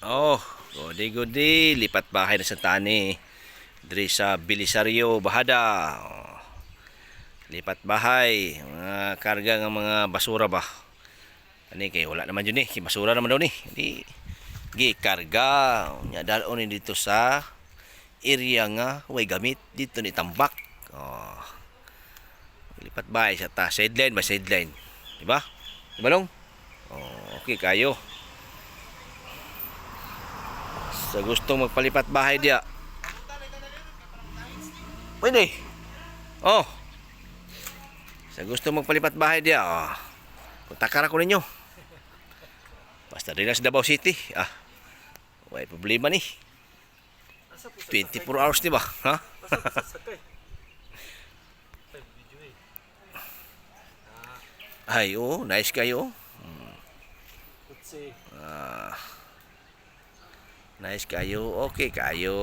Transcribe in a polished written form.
Oh, gudi lipat bahay na sa tani. Diri sa Belisario, Bahada. Oh, lipat bahay, mga karga ng mga basura ba. Ani kay wala naman yun kay basura naman daw ni. Di gi karga nya dalon ni dito sa area nga way gamit dito ni tambak. Oh, lipat bahay sa ta sideline ba sideline. Di ba? Di ba long? Oh, okay kayo. Sa gustong magpalipat bahay dia. Pwede. Oh. Sa gustong magpalipat bahay dia. Oh. Kontakan ako ninyo. Basta rin na sa Davao City. Ah. May problema ni. 24 hours di ba? Ha? Ay, oh, nice kayo. Ah. Nice kayo. Okay kayo.